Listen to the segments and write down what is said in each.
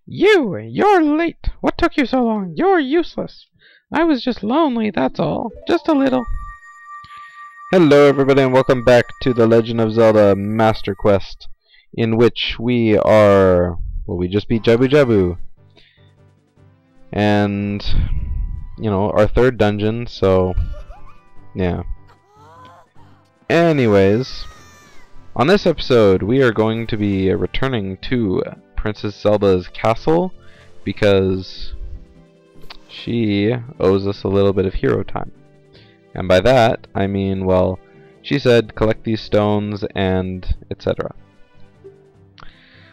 You're late! What took you so long? You're useless! I was just lonely, that's all. Just a little. Hello everybody and welcome back to the Legend of Zelda Master Quest, in which we are... well, we just beat Jabu Jabu. And, you know, our third dungeon, so... yeah. Anyways, on this episode we are going to be returning to Princess Zelda's castle because she owes us a little bit of hero time. And by that, I mean, well, she said collect these stones and etc.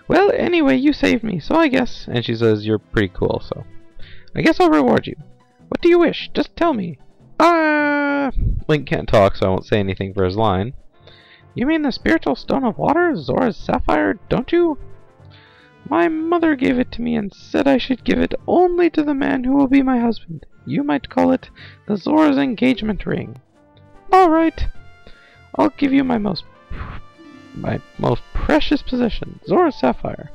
Well, anyway, you saved me, so I guess... and she says you're pretty cool, so I guess I'll reward you. What do you wish? Just tell me. Link can't talk, so I won't say anything for his line. You mean the spiritual stone of water, Zora's sapphire, don't you? My mother gave it to me and said I should give it only to the man who will be my husband. You might call it the Zora's engagement ring. Alright. I'll give you my most precious possession, Zora's sapphire.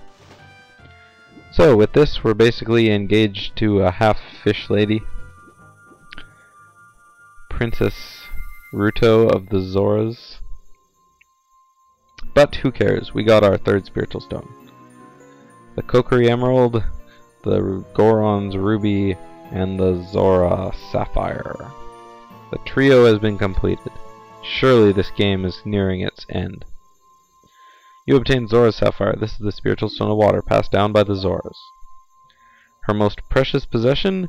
So with this, we're basically engaged to a half-fish lady. Princess Ruto of the Zoras. But who cares? We got our third spiritual stone. The Kokiri Emerald, the Goron's Ruby, and the Zora Sapphire. The trio has been completed. Surely this game is nearing its end. You obtained Zora's Sapphire. This is the spiritual stone of water passed down by the Zoras. Her most precious possession?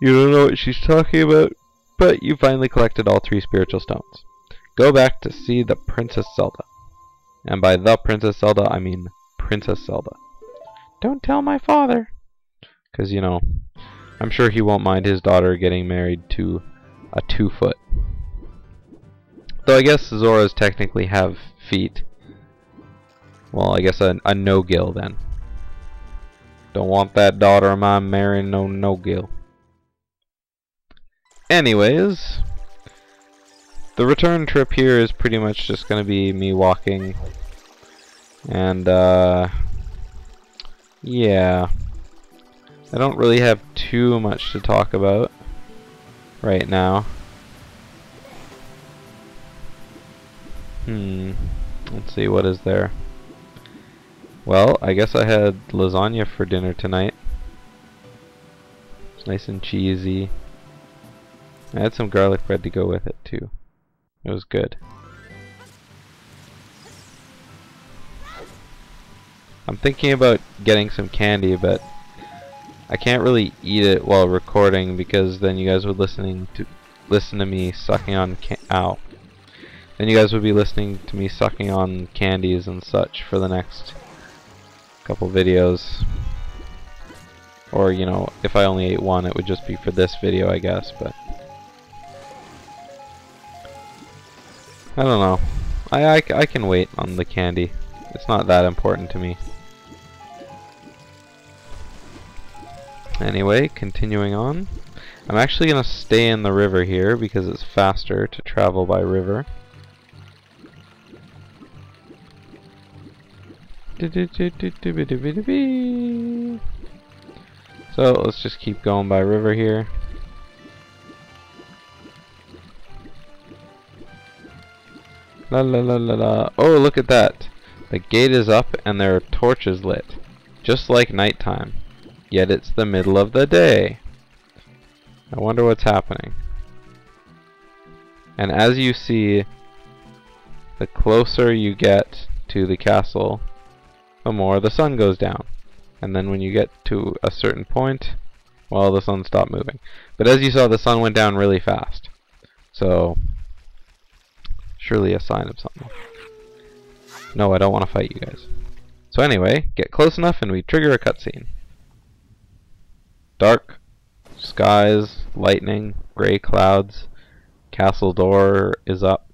You don't know what she's talking about, but you finally collected all 3 spiritual stones. Go back to see the Princess Zelda. And by the Princess Zelda, I mean Princess Zelda. Don't tell my father. Because, you know, I'm sure he won't mind his daughter getting married to a 2-foot. Though I guess Zoras technically have feet. Well, I guess a no-gill then. Don't want that daughter of mine marrying no no-gill. Anyways, the return trip here is pretty much just going to be me walking. And, yeah. I don't really have too much to talk about right now. Let's see, what is there? Well, I guess I had lasagna for dinner tonight. It's nice and cheesy. I had some garlic bread to go with it too. It was good. I'm thinking about getting some candy, but I can't really eat it while recording because then you guys would listen to me sucking on Then you guys would be listening to me sucking on candies and such for the next couple videos. Or, you know, if I only ate one, it would just be for this video, I guess, but I don't know. I can wait on the candy. It's not that important to me. Anyway, continuing on. I'm actually going to stay in the river here because it's faster to travel by river. So let's just keep going by river here. La la la la la. Oh, look at that. The gate is up and there are torches lit. Just like nighttime. Yet it's the middle of the day. I wonder what's happening. And as you see, the closer you get to the castle, the more the sun goes down. And then when you get to a certain point, well, the sun stopped moving. But as you saw, the sun went down really fast. So, surely a sign of something. No, I don't want to fight you guys. So anyway, get close enough and we trigger a cutscene. Dark skies, lightning, gray clouds, castle door is up.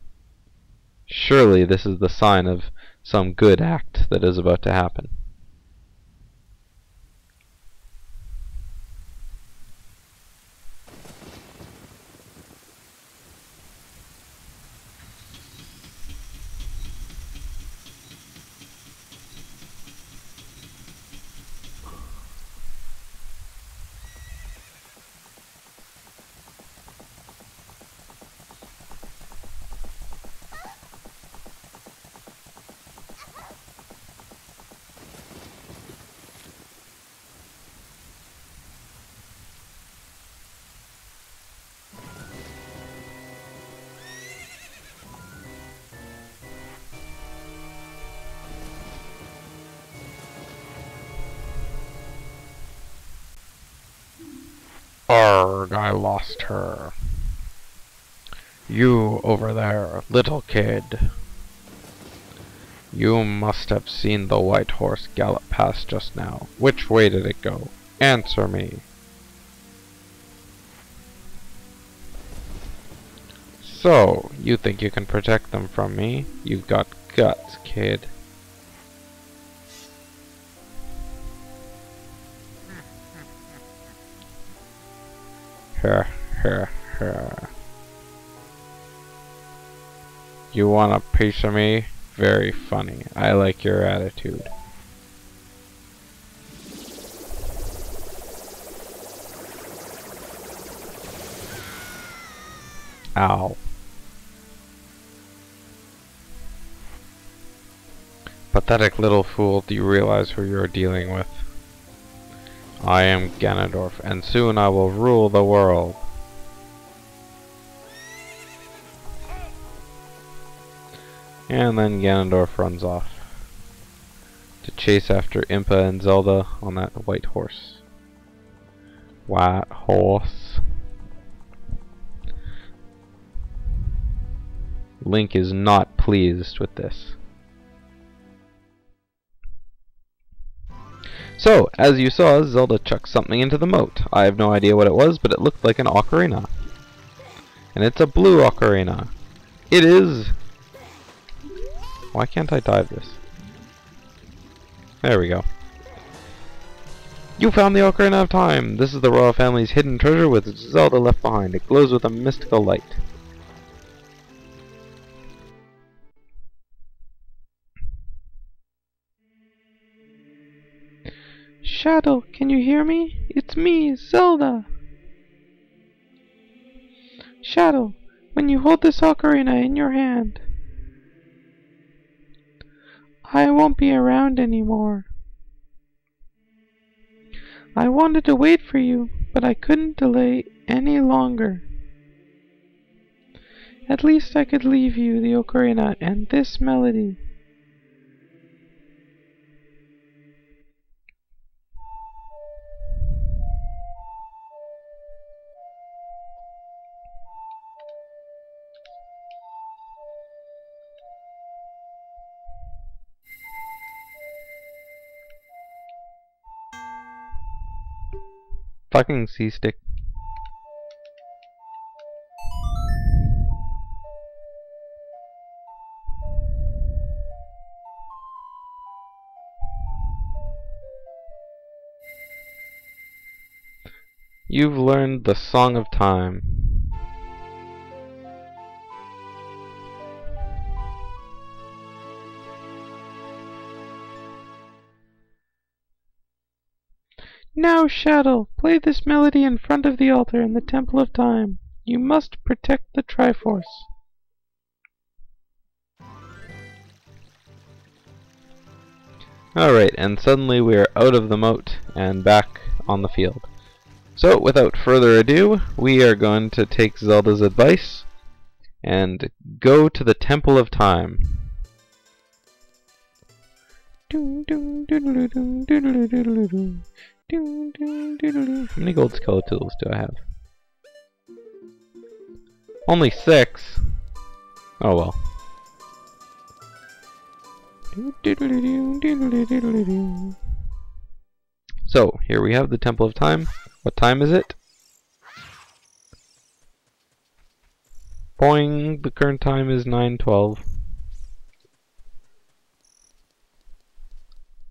Surely this is the sign of some good act that is about to happen. Arg, I lost her. You over there, little kid. You must have seen the white horse gallop past just now. Which way did it go? Answer me. So, you think you can protect them from me? You've got guts, kid. Her. You want a piece of me? Very funny. I like your attitude. Ow. Pathetic little fool, do you realize who you're dealing with? I am Ganondorf, and soon I will rule the world. And then Ganondorf runs off to chase after Impa and Zelda on that white horse. White horse. Link is not pleased with this. So, as you saw, Zelda chucked something into the moat. I have no idea what it was, but it looked like an ocarina. And it's a blue ocarina. It is... Why can't I dive this? There we go. You found the Ocarina of Time! This is the royal family's hidden treasure with Zelda left behind. It glows with a mystical light. Shadow, can you hear me? It's me, Zelda! Shadow, when you hold this ocarina in your hand, I won't be around anymore. I wanted to wait for you, but I couldn't delay any longer. At least I could leave you the ocarina and this melody. Fucking C-stick. You've learned the Song of Time. Now, Shadow, play this melody in front of the altar in the Temple of Time. You must protect the Triforce. Alright, and suddenly we are out of the moat and back on the field. So, without further ado, we are going to take Zelda's advice and go to the Temple of Time. How many gold skeletons do I have? Only 6. Oh well. So, here we have the Temple of Time. What time is it? Boing! The current time is 9:12.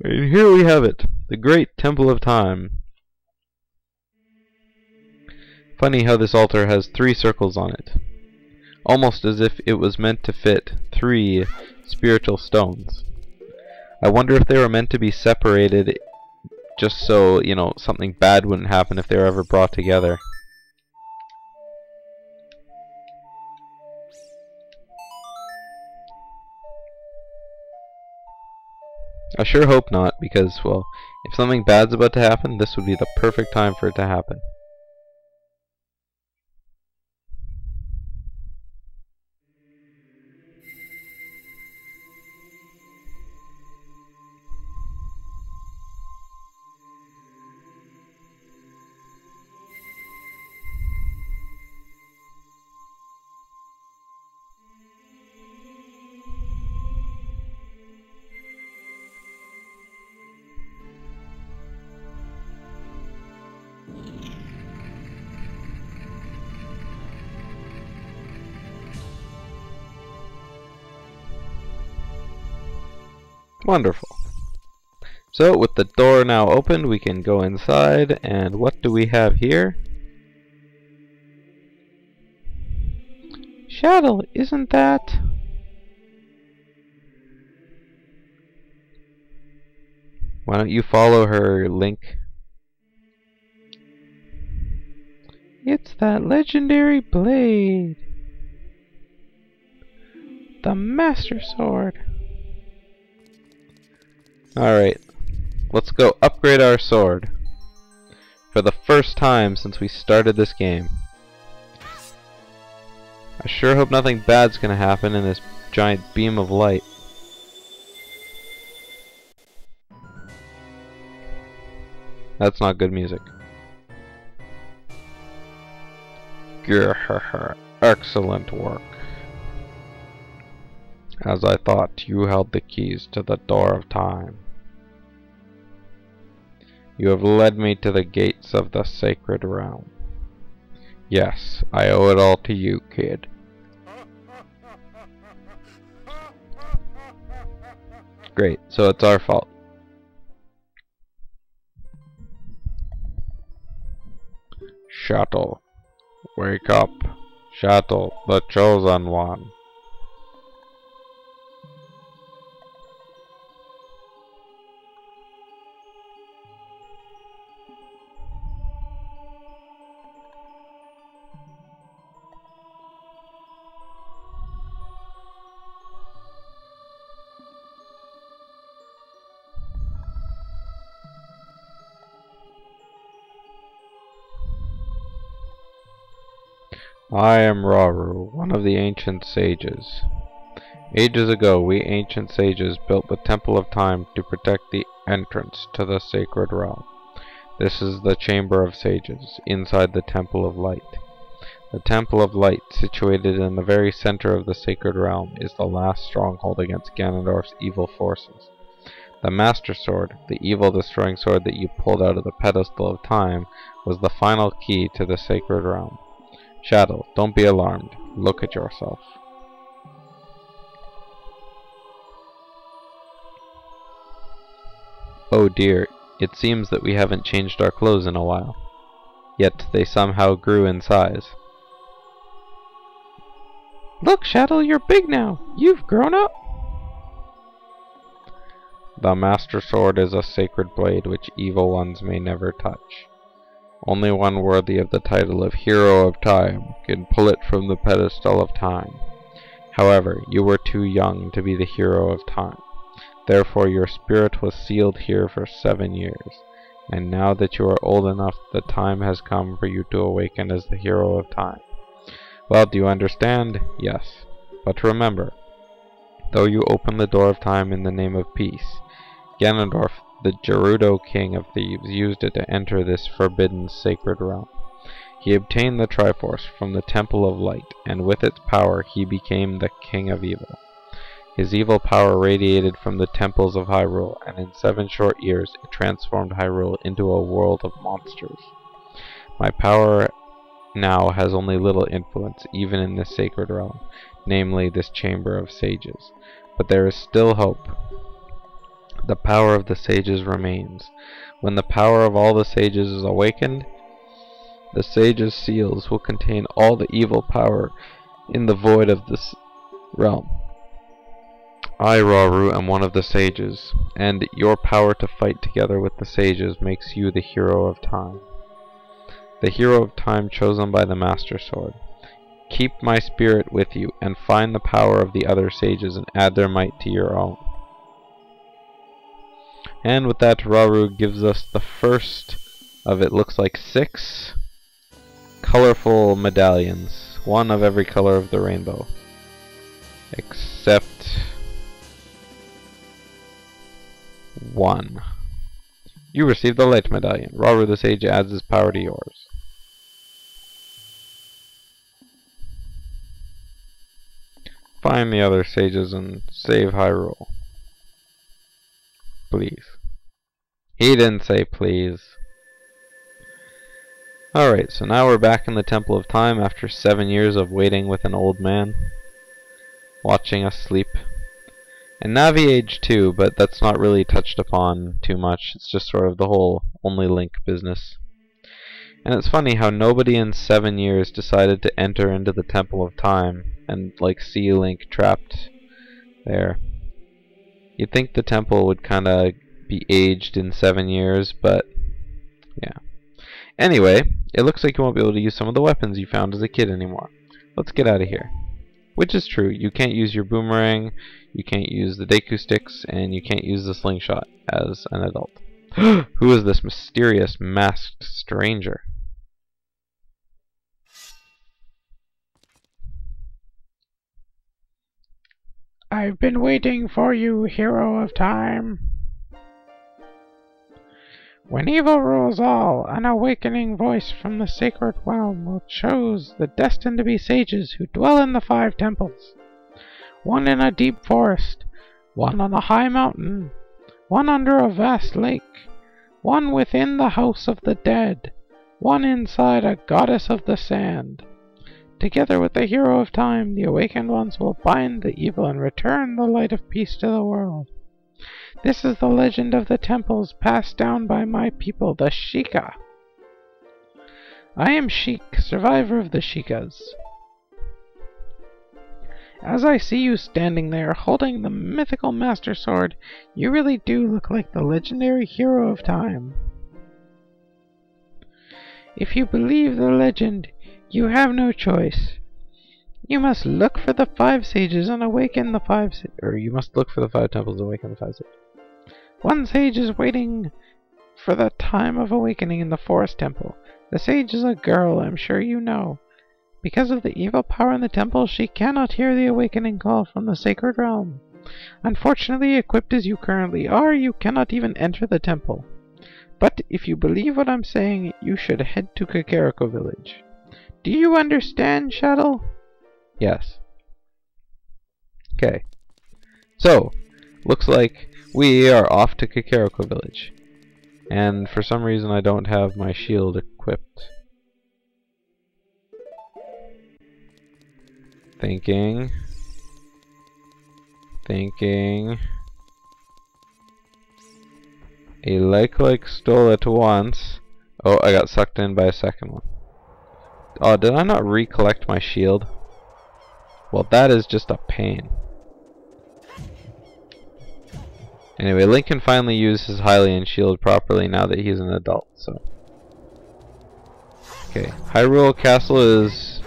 And here we have it, the Great Temple of Time. Funny how this altar has 3 circles on it. Almost as if it was meant to fit 3 spiritual stones. I wonder if they were meant to be separated just so, you know, something bad wouldn't happen if they were ever brought together. I sure hope not, because, well, if something bad's about to happen, this would be the perfect time for it to happen. Wonderful. So, with the door now opened, we can go inside, and what do we have here? Shadow, isn't that... Why don't you follow her, Link? It's that legendary blade. The Master Sword. Alright, let's go upgrade our sword. For the first time since we started this game. I sure hope nothing bad's gonna happen in this giant beam of light. That's not good music. Grrrr, excellent work. As I thought, you held the keys to the door of time. You have led me to the gates of the sacred realm. Yes, I owe it all to you, kid. Great, so it's our fault. Shuttle, wake up. Shuttle, the chosen one. I am Rauru, one of the ancient sages. Ages ago, we ancient sages built the Temple of Time to protect the entrance to the sacred realm. This is the Chamber of Sages, inside the Temple of Light. The Temple of Light, situated in the very center of the sacred realm, is the last stronghold against Ganondorf's evil forces. The Master Sword, the evil-destroying sword that you pulled out of the pedestal of time, was the final key to the sacred realm. Shadow, don't be alarmed. Look at yourself. Oh dear, it seems that we haven't changed our clothes in a while. Yet they somehow grew in size. Look, Shadow, you're big now. You've grown up. The Master Sword is a sacred blade which evil ones may never touch. Only one worthy of the title of Hero of Time can pull it from the pedestal of time. However, you were too young to be the Hero of Time. Therefore your spirit was sealed here for 7 years. And now that you are old enough, the time has come for you to awaken as the Hero of Time. Well, do you understand? Yes. But remember, though you open the door of time in the name of peace, Ganondorf, the Gerudo King of Thieves, used it to enter this forbidden sacred realm. He obtained the Triforce from the Temple of Light, and with its power he became the King of Evil. His evil power radiated from the temples of Hyrule, and in 7 short years it transformed Hyrule into a world of monsters. My power now has only little influence, even in this sacred realm, namely this Chamber of Sages. But there is still hope. The power of the sages remains. When the power of all the sages is awakened, the sages' seals will contain all the evil power in the void of this realm. I, Rauru, am one of the sages, and your power to fight together with the sages makes you the Hero of Time. The Hero of Time chosen by the Master Sword. Keep my spirit with you, and find the power of the other sages and add their might to your own. And with that, Rauru gives us the first of, it looks like, 6 colorful medallions. 1 of every color of the rainbow. Except 1. You receive the Light Medallion. Rauru the Sage adds his power to yours. Find the other sages and save Hyrule. Please. He didn't say please. Alright, so now we're back in the Temple of Time after 7 years of waiting with an old man, watching us sleep. And Navi aged too, but that's not really touched upon too much. It's just sort of the whole only Link business. And it's funny how nobody in 7 years decided to enter into the Temple of Time and like see Link trapped there. You'd think the temple would kinda be aged in 7 years, but yeah. Anyway, it looks like you won't be able to use some of the weapons you found as a kid anymore. Let's get out of here. Which is true. You can't use your boomerang, you can't use the Deku sticks, and you can't use the slingshot as an adult. Who is this mysterious masked stranger? I've been waiting for you, hero of time. When evil rules all, an awakening voice from the sacred realm will choose the destined to be sages who dwell in the 5 temples. One in a deep forest, one on a high mountain, one under a vast lake, one within the house of the dead, one inside a goddess of the sand. Together with the hero of time, the awakened ones will bind the evil and return the light of peace to the world. This is the legend of the temples passed down by my people, the Sheikah. I am Sheik, survivor of the Sheikahs. As I see you standing there, holding the mythical Master Sword, you really do look like the legendary hero of time. If you believe the legend, you have no choice. You must look for the 5 sages and awaken the 5 You must look for the 5 temples and awaken the 5 sages. One sage is waiting for the time of awakening in the forest temple. The sage is a girl, I'm sure you know. Because of the evil power in the temple, she cannot hear the awakening call from the sacred realm. Unfortunately, equipped as you currently are, you cannot even enter the temple. But if you believe what I'm saying, you should head to Kakariko village. Do you understand, Shadow? Yes. Okay. So, looks like we are off to Kakariko village. And for some reason I don't have my shield equipped. Thinking. A like stole it once. Oh, I got sucked in by a second one. Oh, did I not recollect my shield? Well, that is just a pain. Anyway, Link can finally use his Hylian shield properly now that he's an adult, so. Okay, Hyrule Castle is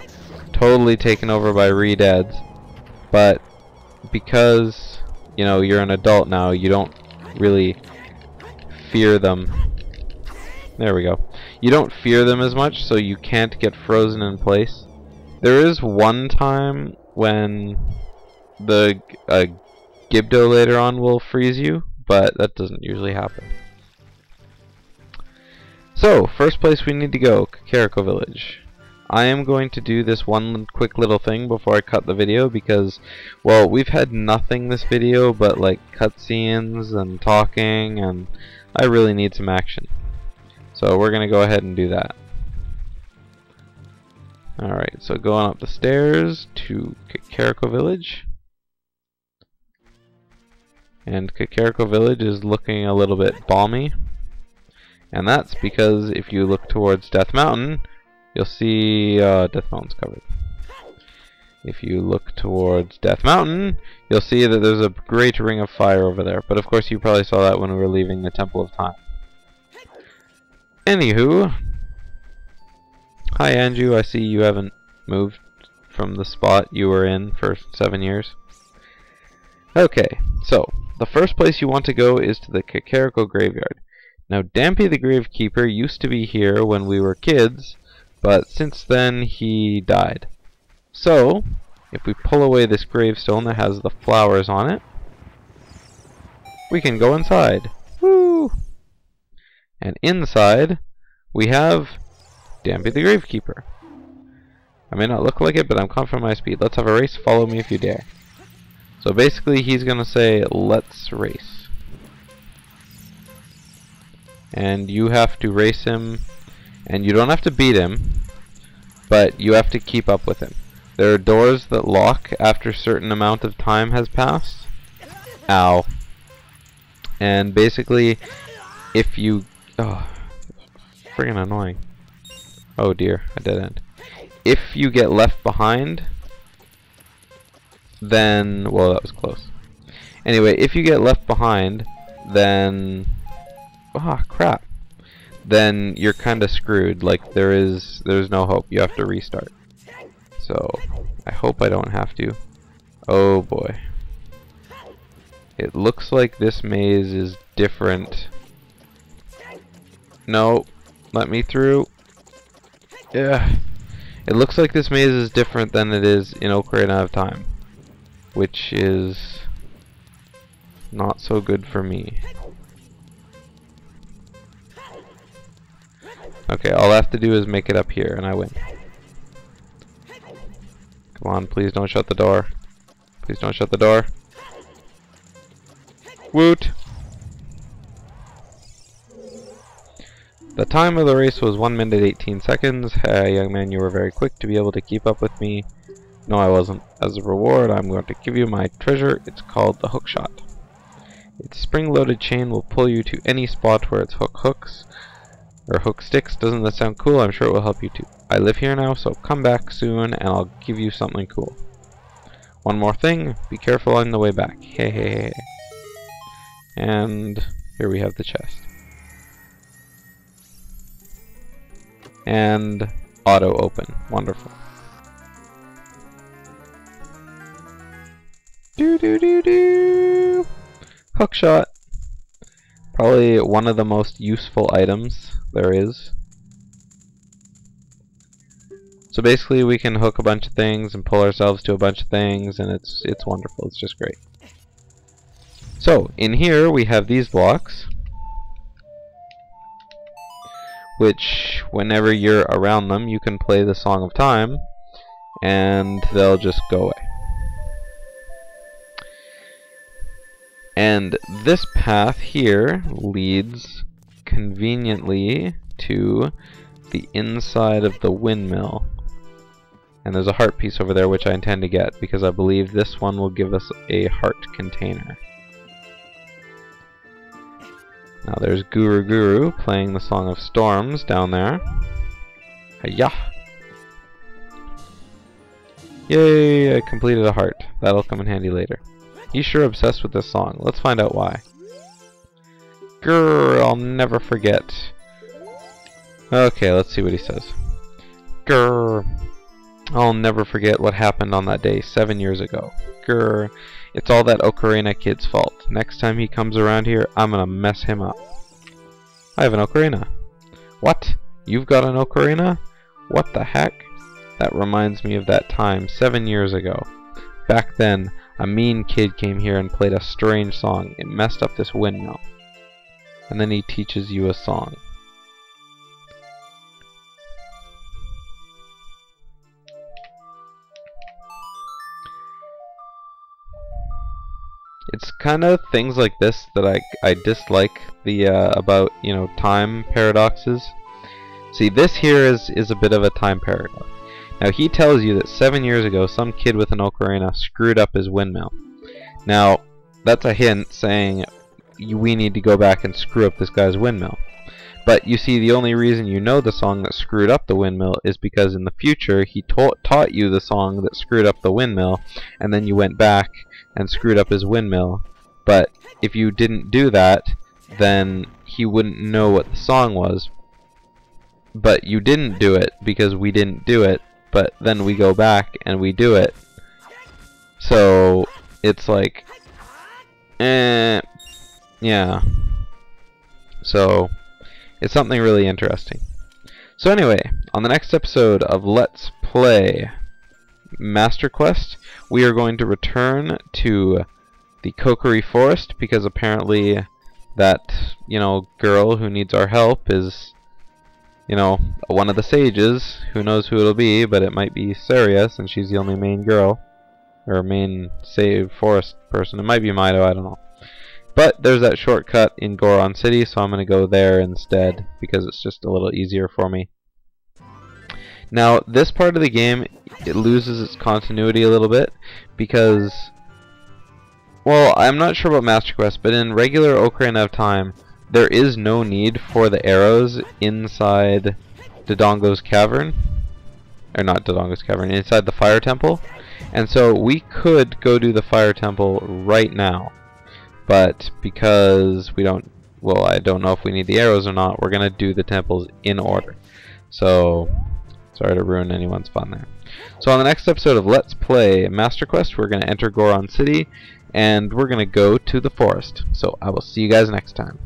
totally taken over by Redeads, but because, you know, you're an adult now, you don't really fear them. There we go. You don't fear them as much, so you can't get frozen in place. There is one time when the Gibdo later on will freeze you, but that doesn't usually happen. So, first place we need to go, Kakariko Village. I am going to do this one quick little thing before I cut the video because, well, we've had nothing this video but like cutscenes and talking, and I really need some action. So we're gonna go ahead and do that. Alright, so going up the stairs to Kakariko Village. And Kakariko Village is looking a little bit balmy. And that's because if you look towards Death Mountain, you'll see Death Mountain's covered. If you look towards Death Mountain, you'll see that there's a great ring of fire over there. But of course you probably saw that when we were leaving the Temple of Time. Anywho, hi Andrew, I see you haven't moved from the spot you were in for 7 years. Okay, so the first place you want to go is to the Kakariko Graveyard. Now Dampy the Gravekeeper used to be here when we were kids, but since then he died. So, if we pull away this gravestone that has the flowers on it, we can go inside. Woo! And inside, we have Dampy the Gravekeeper. I may not look like it, but I'm confident in my speed. Let's have a race. Follow me if you dare. So basically, he's going to say, let's race. And you have to race him And you don't have to beat him, but you have to keep up with him. There are doors that lock after a certain amount of time has passed. Ow. And basically, if you... Oh, friggin' annoying. Oh dear, a dead end. If you get left behind, then... Well, that was close. Anyway, if you get left behind, then... Ah, crap. Then you're kinda screwed. Like, there's no hope. You have to restart. So, I hope I don't have to. Oh boy. It looks like this maze is different. No, let me through. Yeah. It looks like this maze is different than it is in Ocarina of Time, which is not so good for me. Okay, all I have to do is make it up here and I win. Come on, please don't shut the door. Please don't shut the door. Woot! The time of the race was 1 minute 18 seconds. Hey, young man, you were very quick to be able to keep up with me. No, I wasn't. As a reward, I'm going to give you my treasure. It's called the hook shot. Its spring-loaded chain will pull you to any spot where its hooks. Or hook sticks. Doesn't that sound cool? I'm sure it will help you too. I live here now, so come back soon and I'll give you something cool. One more thing, be careful on the way back. Hey, hey, hey. And here we have the chest. And auto open. Wonderful. Do do do do. Hook shot. Probably one of the most useful items there is. So basically we can hook a bunch of things and pull ourselves to a bunch of things, and it's wonderful. It's just great. So in here we have these blocks, which whenever you're around them you can play the Song of Time and they'll just go away. And this path here leads conveniently to the inside of the windmill. And there's a heart piece over there which I intend to get because I believe this one will give us a heart container. Now there's Guru playing the Song of Storms down there. Hiya! Yay! I completed a heart. That'll come in handy later. He's sure obsessed with this song. Let's find out why. Grrr, I'll never forget. Okay, let's see what he says. Grrr. I'll never forget what happened on that day 7 years ago. Grrr. It's all that Ocarina kid's fault. Next time he comes around here, I'm gonna mess him up. I have an ocarina. What? You've got an ocarina? What the heck? That reminds me of that time 7 years ago. Back then, a mean kid came here and played a strange song. It messed up this windmill. And then he teaches you a song. It's kind of things like this that I dislike the about, you know, time paradoxes. See, this here is a bit of a time paradox. Now he tells you that 7 years ago some kid with an ocarina screwed up his windmill. Now that's a hint saying we need to go back and screw up this guy's windmill. But you see, the only reason you know the song that screwed up the windmill is because in the future he taught you the song that screwed up the windmill, and then you went back and screwed up his windmill. But if you didn't do that, then he wouldn't know what the song was. But you didn't do it because we didn't do it, but then we go back and we do it. So it's like, yeah. So it's something really interesting. So anyway, on the next episode of Let's Play Master Quest, we are going to return to the Kokiri Forest because apparently that, you know, girl who needs our help is, you know, one of the sages. Who knows who it'll be, but it might be Saria since she's the only main girl, or main save forest person. It might be Mido, I don't know. But there's that shortcut in Goron City, so I'm going to go there instead because it's just a little easier for me. Now, this part of the game, it loses its continuity a little bit because, well, I'm not sure about Master Quest, but in regular Ocarina of Time, there is no need for the arrows inside Dodongo's Cavern. Or not Dodongo's Cavern, inside the Fire Temple. And so we could go do the Fire Temple right now. But because we don't, well, I don't know if we need the arrows or not, we're going to do the temples in order. So, sorry to ruin anyone's fun there. So on the next episode of Let's Play Master Quest, we're going to enter Goron City, and we're going to go to the forest. So I will see you guys next time.